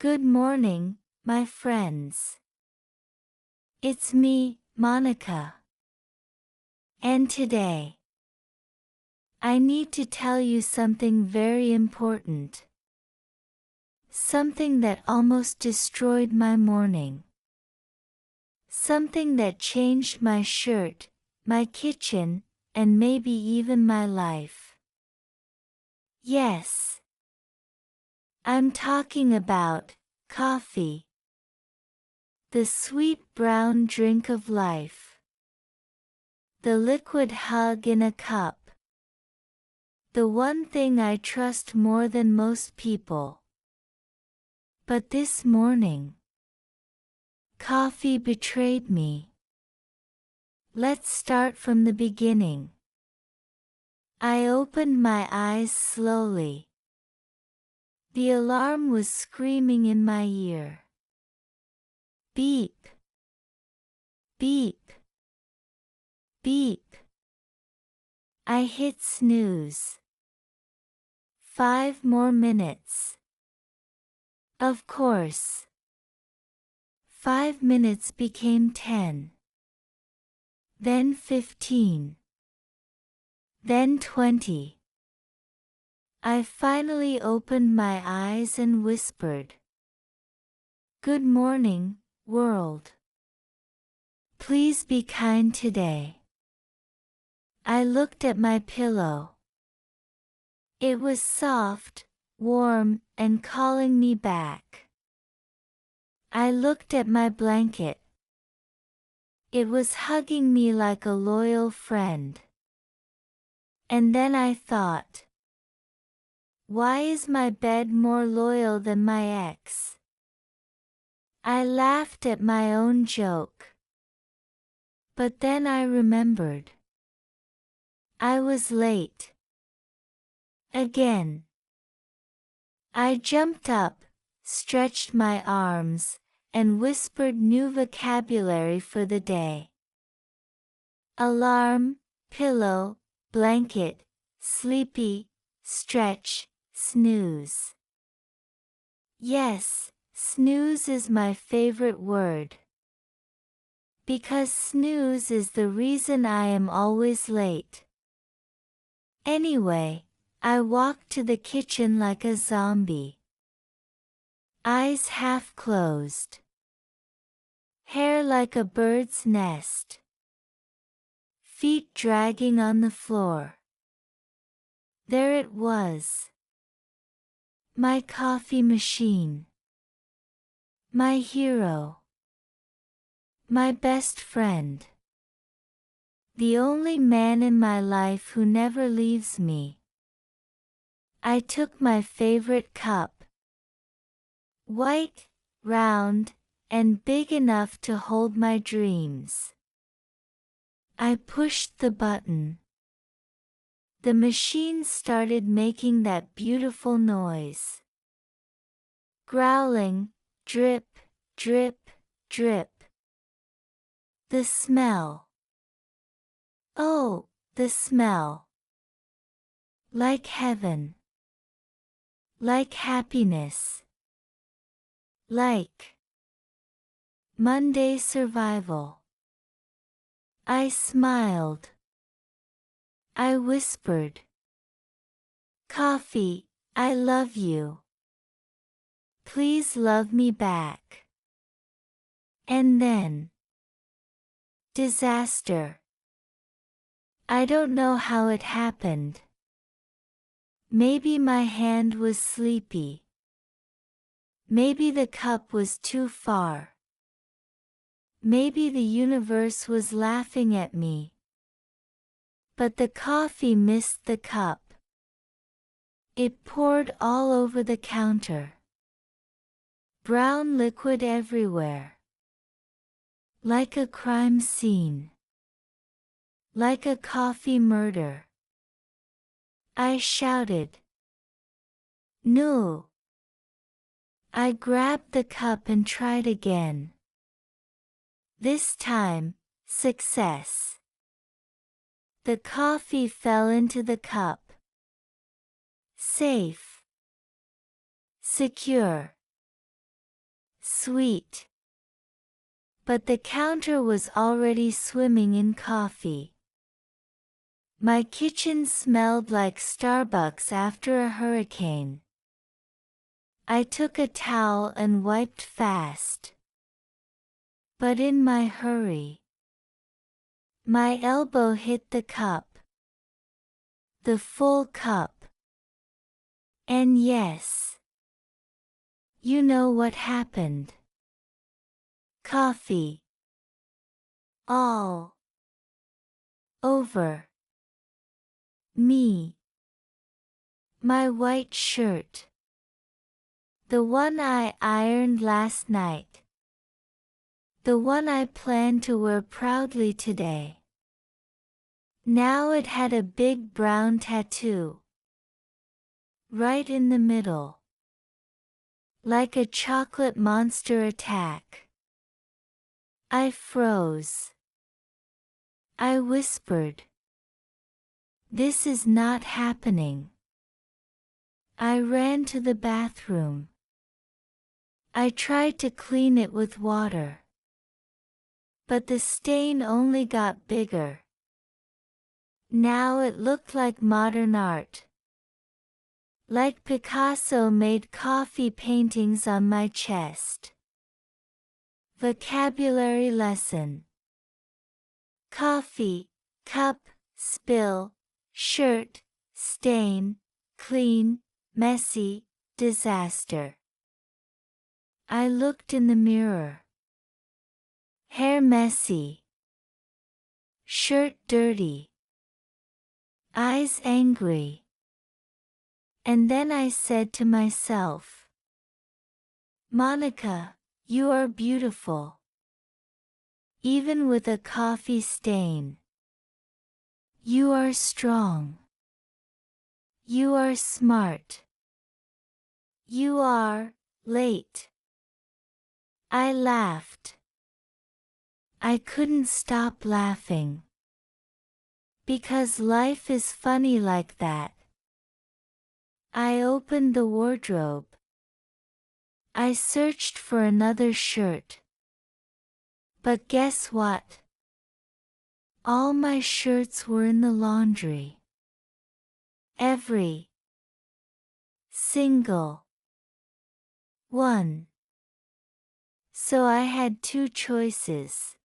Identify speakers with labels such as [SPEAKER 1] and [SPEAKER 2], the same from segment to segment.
[SPEAKER 1] Good morning, my friends. It's me, Monica. And today, I need to tell you something very important. Something that almost destroyed my morning. Something that changed my shirt, my kitchen, and maybe even my life. Yes. I'm talking about coffee. The sweet brown drink of life. The liquid hug in a cup. The one thing I trust more than most people. But this morning, coffee betrayed me. Let's start from the beginning. I opened my eyes slowly. The alarm was screaming in my ear. Beep. Beep. Beep. I hit snooze. 5 more minutes. Of course. 5 minutes became 10. Then 15. Then 20. I finally opened my eyes and whispered, "Good morning, world. Please be kind today." I looked at my pillow. It was soft, warm, and calling me back. I looked at my blanket. It was hugging me like a loyal friend. And then I thought, why is my bed more loyal than my ex? I laughed at my own joke. But then I remembered. I was late. Again. I jumped up, stretched my arms, and whispered new vocabulary for the day. Alarm, pillow, blanket, sleepy, stretch, snooze. Yes, snooze is my favorite word. Because snooze is the reason I am always late. Anyway, I walked to the kitchen like a zombie. Eyes half closed. Hair like a bird's nest. Feet dragging on the floor. There it was. My coffee machine. My hero. My best friend. The only man in my life who never leaves me. I took my favorite cup. White, round, and big enough to hold my dreams. I pushed the button. The machine started making that beautiful noise. Growling, drip, drip, drip. The smell. Oh, the smell. Like heaven. Like happiness. Like Monday survival. I smiled. I whispered, "Coffee, I love you. Please love me back." And then, disaster. I don't know how it happened. Maybe my hand was sleepy. Maybe the cup was too far. Maybe the universe was laughing at me. But the coffee missed the cup. It poured all over the counter. Brown liquid everywhere. Like a crime scene. Like a coffee murder. I shouted, "No!" I grabbed the cup and tried again. This time, success. The coffee fell into the cup. Safe. Secure. Sweet. But the counter was already swimming in coffee. My kitchen smelled like Starbucks after a hurricane. I took a towel and wiped fast. But in my hurry, my elbow hit the cup. The full cup. And yes, you know what happened. Coffee. All over me. My white shirt. The one I ironed last night. The one I planned to wear proudly today. Now it had a big brown tattoo. Right in the middle. Like a chocolate monster attack. I froze. I whispered. This is not happening. I ran to the bathroom. I tried to clean it with water. But the stain only got bigger. Now it looked like modern art. Like Picasso made coffee paintings on my chest. Vocabulary lesson. Coffee, cup, spill, shirt, stain, clean, messy, disaster. I looked in the mirror. Hair messy. Shirt dirty. Eyes angry. And then I said to myself, Monica, you are beautiful. Even with a coffee stain. You are strong. You are smart. You are late. I laughed. I couldn't stop laughing. Because life is funny like that. I opened the wardrobe. I searched for another shirt. But guess what? All my shirts were in the laundry. Every single one. So I had two choices.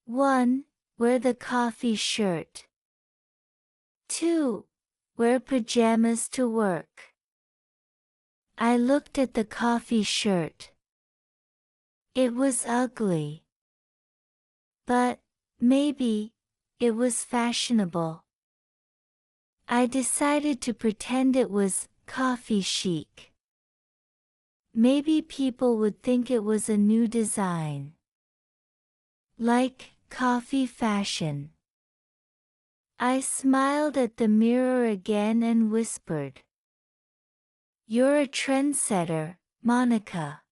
[SPEAKER 1] One, wear the coffee shirt. 2. Wear pajamas to work. I looked at the coffee shirt. It was ugly. But, maybe, it was fashionable. I decided to pretend it was coffee chic. Maybe people would think it was a new design. Like coffee fashion. I smiled at the mirror again and whispered. You're a trendsetter, Monica.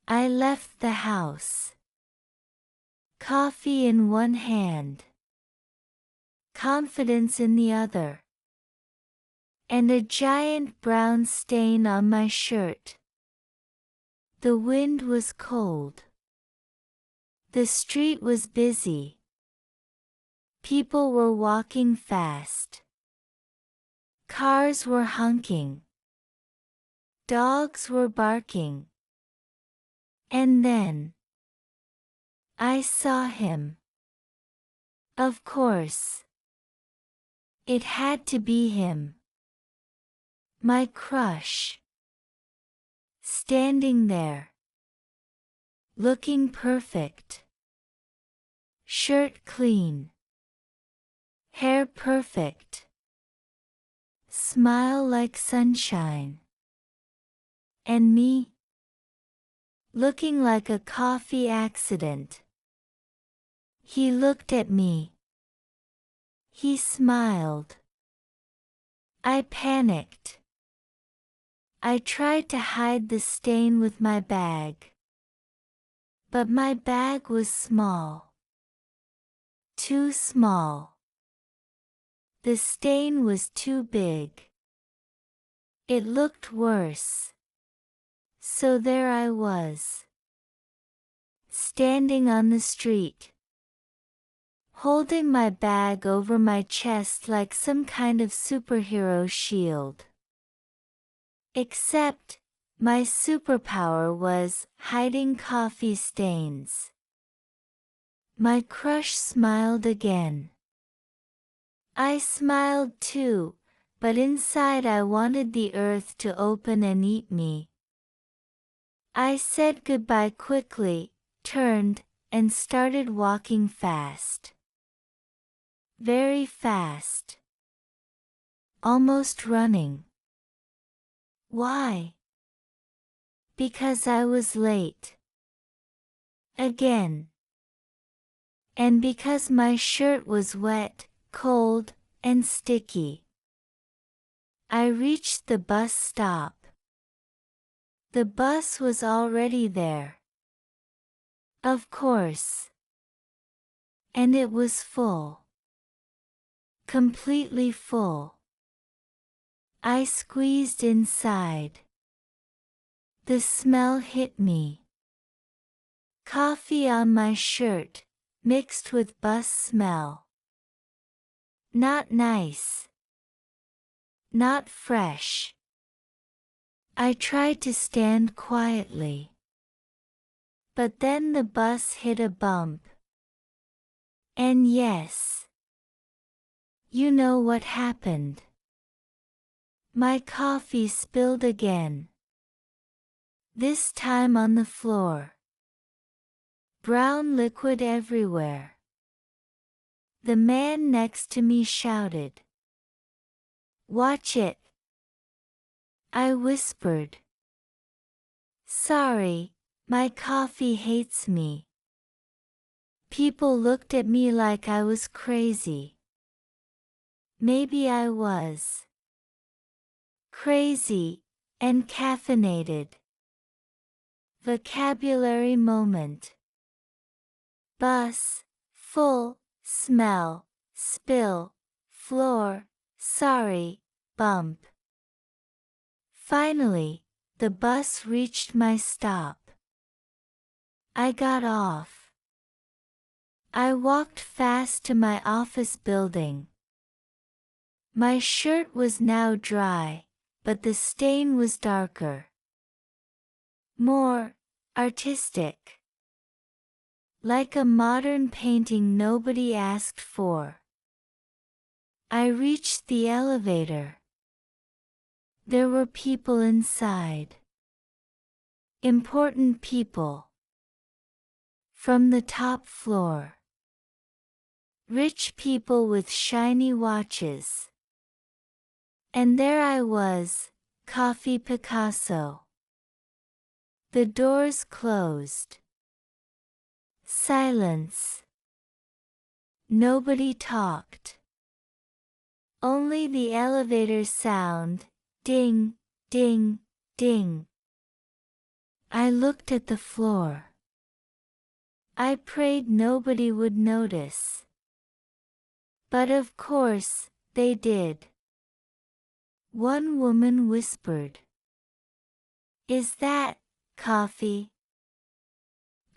[SPEAKER 1] I left the house. Coffee in one hand. Confidence in the other. And a giant brown stain on my shirt. The wind was cold. The street was busy. People were walking fast. Cars were honking. Dogs were barking. And then I saw him. Of course. It had to be him. My crush. Standing there. Looking perfect. Shirt clean. Hair perfect. Smile like sunshine. And me? Looking like a coffee accident. He looked at me. He smiled. I panicked. I tried to hide the stain with my bag. But my bag was small. Too small. The stain was too big. It looked worse. So So there I was, standing on the street, holding my bag over my chest like some kind of superhero shield. Except, my superpower was hiding coffee stains. My crush smiled again. I smiled too, but inside I wanted the earth to open and eat me. I said goodbye quickly, turned, and started walking fast. Very fast. Almost running. Why? Because I was late. Again. And because my shirt was wet, cold, and sticky. I reached the bus stop. The bus was already there. Of course. And it was full. Completely full. I squeezed inside. The smell hit me. Coffee on my shirt, mixed with bus smell. Not nice. Not fresh. I tried to stand quietly. But then the bus hit a bump. And yes. You know what happened. My coffee spilled again. This time on the floor. Brown liquid everywhere. The man next to me shouted. Watch it. I whispered. Sorry, my coffee hates me. People looked at me like I was crazy. Maybe I was. Crazy, and caffeinated. Vocabulary moment. Bus, full, smell, spill, floor, sorry, bump. Finally, the bus reached my stop. I got off. I walked fast to my office building. My shirt was now dry, but the stain was darker. More artistic. Like a modern painting nobody asked for. I reached the elevator. There were people inside. Important people. From the top floor. Rich people with shiny watches. And there I was, Coffee Picasso. The doors closed. Silence. Nobody talked. Only the elevator sound, ding, ding, ding. I looked at the floor. I prayed nobody would notice. But of course, they did. One woman whispered. Is that coffee?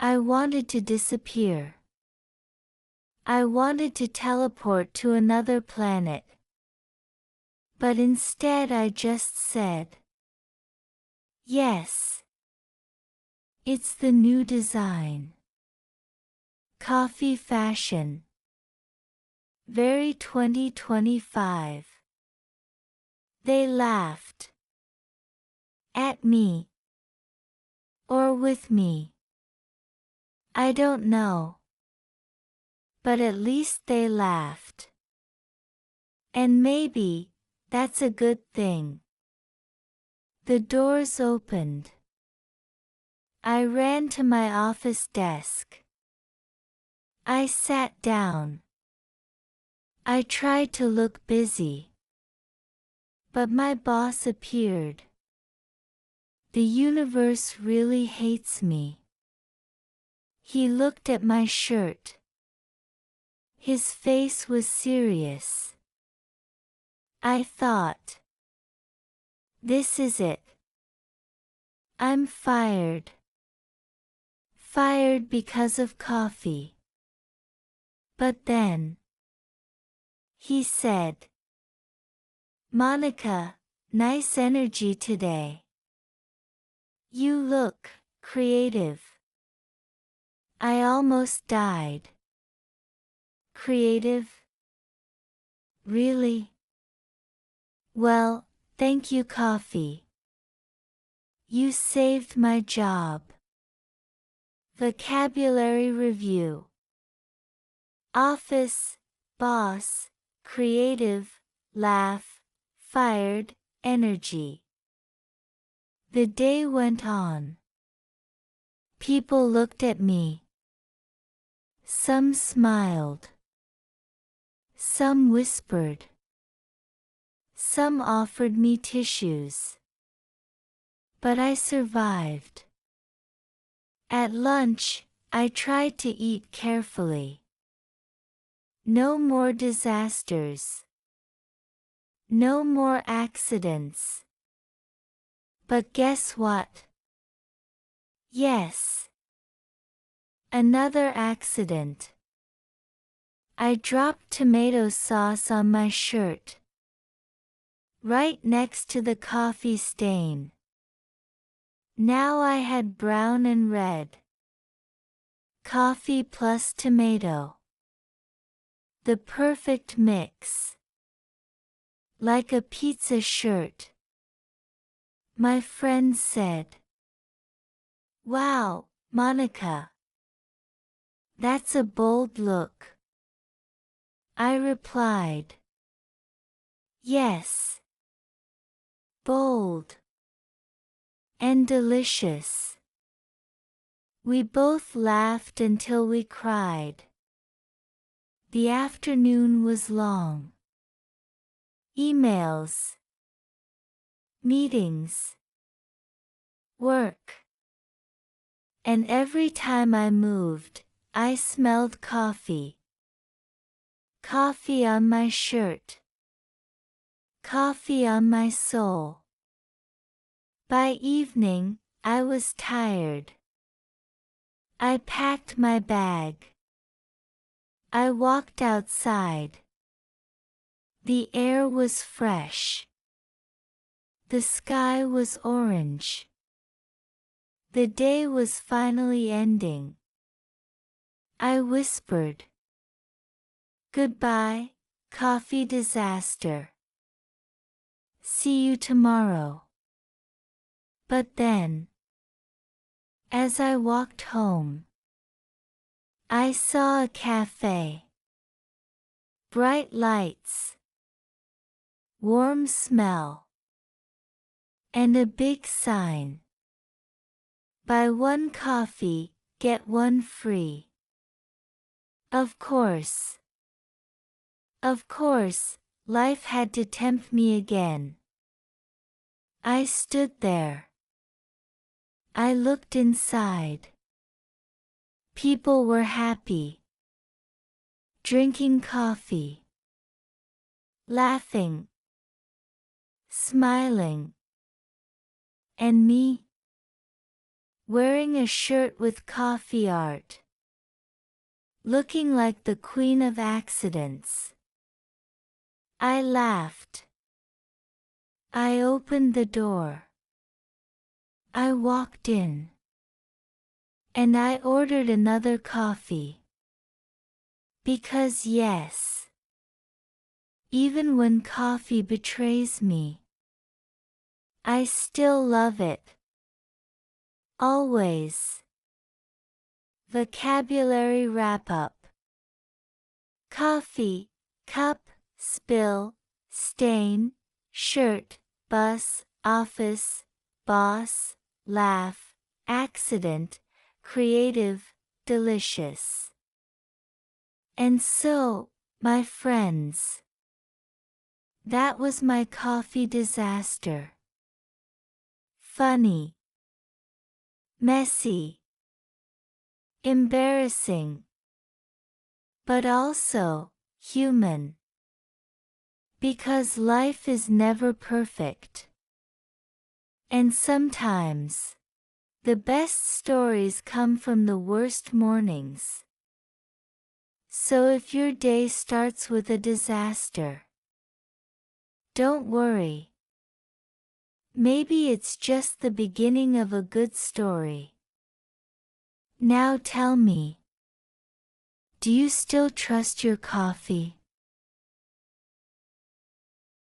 [SPEAKER 1] I wanted to disappear. I wanted to teleport to another planet. But instead I just said, yes. It's the new design. Coffee fashion. Very 2025. They laughed. At me. Or with me. I don't know. But at least they laughed. And maybe, that's a good thing. The doors opened. I ran to my office desk. I sat down. I tried to look busy. But my boss appeared. The universe really hates me. He looked at my shirt. His face was serious. I thought. This is it. I'm fired. Fired because of coffee. But then, he said, Monica, nice energy today. You look creative. I almost died. Creative? Really? Well, thank you, coffee. You saved my job. Vocabulary review. Office, boss, creative, laugh, fired, energy. The day went on. People looked at me. Some smiled. Some whispered. Some offered me tissues. But I survived. At lunch, I tried to eat carefully. No more disasters. No more accidents. But guess what? Yes. Another accident. I dropped tomato sauce on my shirt. Right next to the coffee stain. Now I had brown and red. Coffee plus tomato. The perfect mix. Like a pizza shirt. My friend said. Wow, Monica. That's a bold look. I replied. Yes. Bold. And delicious. We both laughed until we cried. The afternoon was long. Emails. Meetings. Work. And every time I moved, I smelled coffee. Coffee on my shirt. Coffee on my soul. By evening, I was tired. I packed my bag. I walked outside. The air was fresh. The sky was orange. The day was finally ending. I whispered. Goodbye, coffee disaster. See you tomorrow. But then, as I walked home, I saw a cafe. Bright lights. Warm smell. And a big sign. Buy one coffee, get one free. Of course. Of course, life had to tempt me again. I stood there. I looked inside. People were happy. Drinking coffee. Laughing. Smiling. And me? Wearing a shirt with coffee art. Looking like the queen of accidents. I laughed. I opened the door. I walked in. And I ordered another coffee. Because yes, even when coffee betrays me, I still love it. Always. Vocabulary wrap-up. Coffee, cup, spill, stain, shirt, bus, office, boss, laugh, accident, creative, delicious. And so, my friends, that was my coffee disaster. Funny. Messy. Embarrassing. But also, human. Because life is never perfect. And sometimes, The best stories come from the worst mornings. So if your day starts with a disaster, don't worry. Maybe it's just the beginning of a good story. Now tell me, do you still trust your coffee?